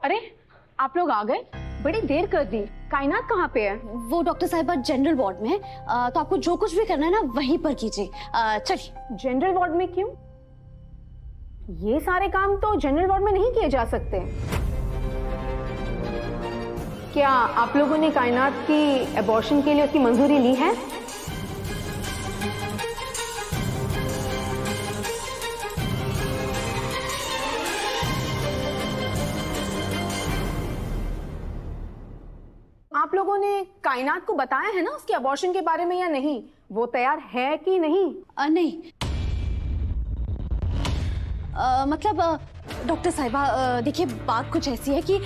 अरे आप लोग आ गए, बड़ी देर कर दी। कायनात कहाँ पे है? वो डॉक्टर साहिबा जनरल वार्ड में है, तो आपको जो कुछ भी करना है ना वहीं पर कीजिए। चलिए। जनरल वार्ड में क्यों? ये सारे काम तो जनरल वार्ड में नहीं किए जा सकते। क्या आप लोगों ने कायनात की एबॉर्शन के लिए उसकी मंजूरी ली है? आप लोगों ने कायनात को बताया है ना उसके अबॉर्शन के बारे में या नहीं? वो तैयार है कि नहीं? नहीं, मतलब डॉक्टर साहिबा देखिए, बात कुछ ऐसी है कि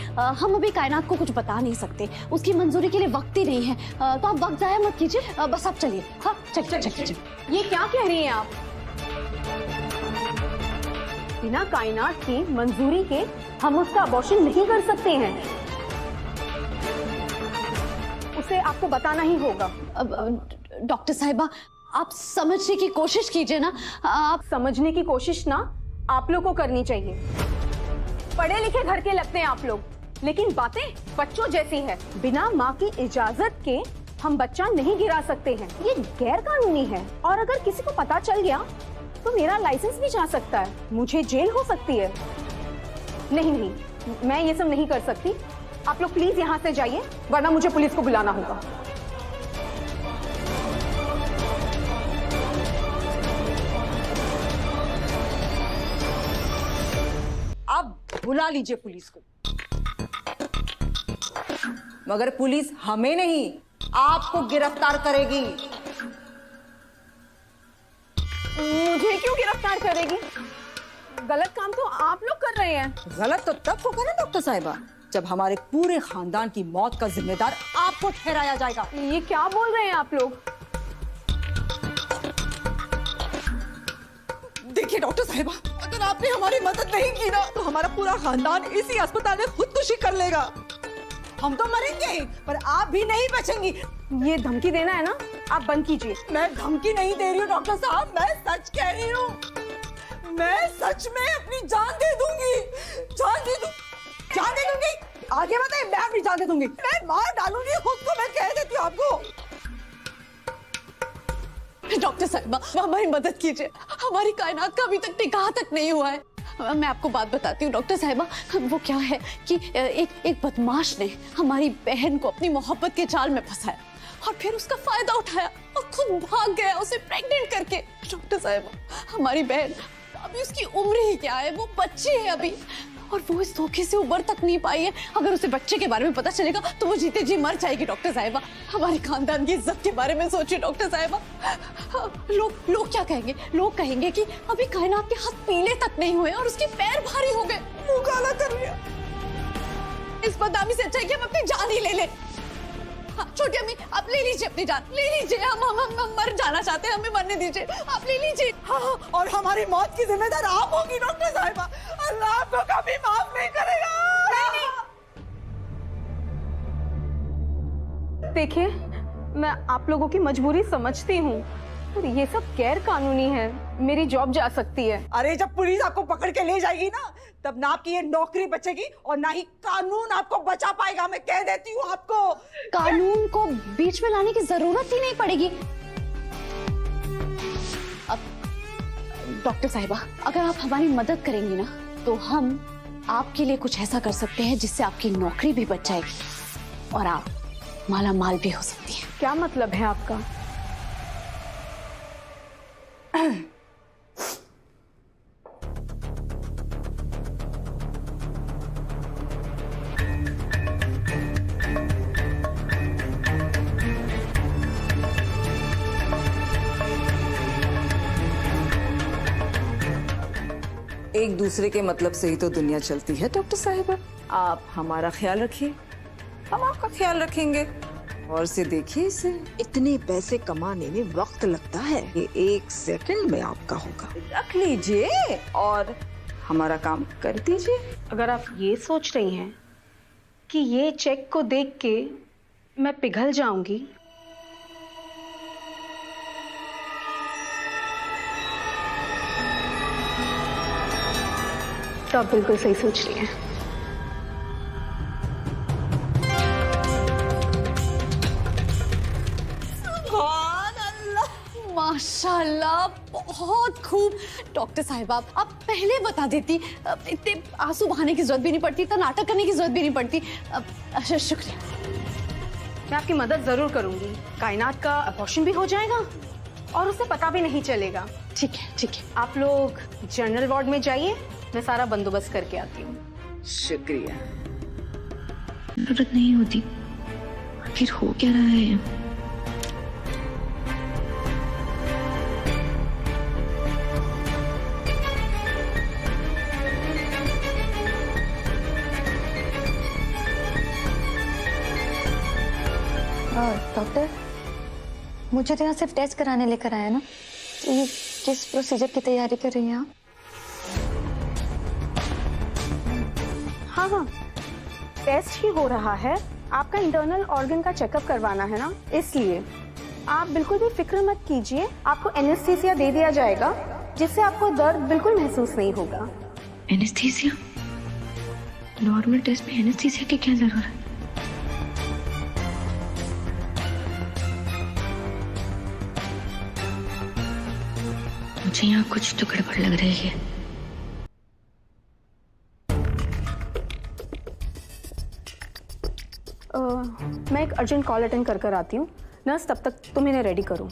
हम अभी कायनात को कुछ बता नहीं सकते, उसकी मंजूरी के लिए वक्त ही नहीं है। तो आप वक्त जाया मत कीजिए, बस आप चलिए। हाँ चलिए। ये क्या कह रही हैं आप? बिना कायनात की मंजूरी के हम उसका अबॉर्शन नहीं कर सकते हैं। उसे आपको बताना ही होगा। डॉक्टर साहिबा आप समझने की कोशिश कीजिए ना। आप समझने की कोशिश ना आप लोग को करनी चाहिए। पढ़े लिखे घर के लगते हैं आप लोग, लेकिन बातें बच्चों जैसी है। बिना माँ की इजाजत के हम बच्चा नहीं गिरा सकते हैं, ये गैर कानूनी है। और अगर किसी को पता चल गया तो मेरा लाइसेंस भी जा सकता है, मुझे जेल हो सकती है। नहीं, मैं ये सब नहीं कर सकती। आप लोग प्लीज यहाँ से जाइए, वरना मुझे पुलिस को बुलाना होगा। आप बुला लीजिए पुलिस को, मगर पुलिस हमें नहीं आपको गिरफ्तार करेगी। मुझे क्यों गिरफ्तार करेगी? गलत काम तो आप लोग कर रहे हैं। गलत तो तब होगा ना डॉक्टर साहिबा, जब हमारे पूरे खानदान की मौत का जिम्मेदार आपको ठहराया जाएगा। ये क्या बोल रहे हैं आप लोग? देखिए डॉक्टर साहिबा, अगर आपने हमारी मदद नहीं की ना तो हमारा पूरा खानदान इसी अस्पताल में खुदकुशी कर लेगा। हम तो मरेंगे पर आप भी नहीं बचेंगी। ये धमकी देना है ना, आप बंद कीजिए। मैं धमकी नहीं दे रही हूँ डॉक्टर साहब, मैं सच कह रही हूँ। मैं सच में अपनी जान दे दूंगी, जान दे दूंगी। आगे बताइए, मैं अपनी जान दे दूंगी, मैं मार डालूंगी खुद को, मैं कह देती हूँ आपको। डॉक्टर साहिबा हमारी मदद कीजिए, हमारी कायनात का अभी तक निकाह तक नहीं हुआ है। मैं आपको बात बताती हूँ डॉक्टर साहिबा, वो क्या है कि एक बदमाश ने हमारी बहन को अपनी मोहब्बत के जाल में फंसाया और फिर उसका फायदा उठाया और खुद भाग गया उसे प्रेग्नेंट करके। डॉक्टर साहिबा हमारी बहन अभी, उसकी उम्र ही क्या है, वो बच्ची है अभी, और वो इस धोखे से उबर तक नहीं पाई है। अगर उसे बच्चे के बारे में पता चलेगा तो वो जीते जी मर जाएगी। डॉक्टर साहिबा हमारे खानदान की इज्जत के बारे में सोचिए डॉक्टर साहिबा। लोग क्या कहेंगे? लोग कहेंगे कि अभी कायनात के हाथ पीले तक नहीं हुए और उसके पैर भारी हो गए, मुंह काला कर लिया। इस बदनामी से अच्छा है कि हम अपनी जान ही ले लें। छोटी अम्मी आप ले लीजिए अपनी जान, ले लीजिए। हम मर जाना चाहते हैं, हमें मरने दीजिए, आप ले लीजिए। हाँ, और हमारी मौत की जिम्मेदार आप होगी डॉक्टर साहिबा, अल्लाह आपको कभी माफ नहीं करेगा। देखिए, मैं आप लोगों की मजबूरी समझती हूँ, पर ये सब गैर कानूनी है, मेरी जॉब जा सकती है। अरे जब पुलिस आपको पकड़ के ले जाएगी ना, तब ना आपकी ये नौकरी बचेगी और ना ही कानून आपको बचा पाएगा, मैं कह देती हूँ आपको। कानून को बीच में लाने की जरूरत ही नहीं पड़ेगी। अब डॉक्टर साहिबा अगर आप हमारी मदद करेंगी ना तो हम आपके लिए कुछ ऐसा कर सकते हैं जिससे आपकी नौकरी भी बच जाएगी और आप माला माल भी हो सकती है। क्या मतलब है आपका? एक दूसरे के मतलब से ही तो दुनिया चलती है डॉक्टर साहिबा। आप हमारा ख्याल रखिए, हम आपका ख्याल रखेंगे। और से देखिए, इसे इतने पैसे कमाने में वक्त लगता है, ये 1 सेकंड में आपका होगा। रख लीजिए और हमारा काम कर दीजिए। अगर आप ये सोच रही हैं कि ये चेक को देख के मैं पिघल जाऊंगी, तो आप बिल्कुल सही सोच रही हैं। माशाल्लाह, बहुत खूब। डॉक्टर साहिबा, आप पहले बता देती, इतने आंसू बहाने की जरूरत भी नहीं पड़ती, इतना नाटक करने की जरूरत भी नहीं पड़ती। अच्छा, शुक्रिया। मैं आपकी मदद जरूर करूंगी। कायनात का अबॉर्शन भी हो जाएगा और उसे पता भी नहीं चलेगा। ठीक है, ठीक है। आप लोग जनरल वार्ड में जाइए, मैं सारा बंदोबस्त करके आती हूँ। शुक्रिया। जरूरत नहीं होती, आखिर हो क्या रहा है? डॉक्टर, मुझे तो यहाँ सिर्फ टेस्ट कराने लेकर आया ना, तो ये किस प्रोसीजर की तैयारी कर रही हैं आप? हाँ हाँ, टेस्ट ही हो रहा है। आपका इंटरनल ऑर्गन का चेकअप करवाना है ना, इसलिए आप बिल्कुल भी फिक्र मत कीजिए। आपको एनेस्थीसिया दे दिया जाएगा, जिससे आपको दर्द बिल्कुल महसूस नहीं होगा। एनेस्थीसिया? नॉर्मल टेस्ट में एनेस्थीसिया की क्या जरूरत है? मुझे यहाँ कुछ तो गड़बड़ लग रही है। मैं एक अर्जेंट कॉल अटेंड कर आती हूँ। नर्स, तब तक तुम इन्हें रेडी करो।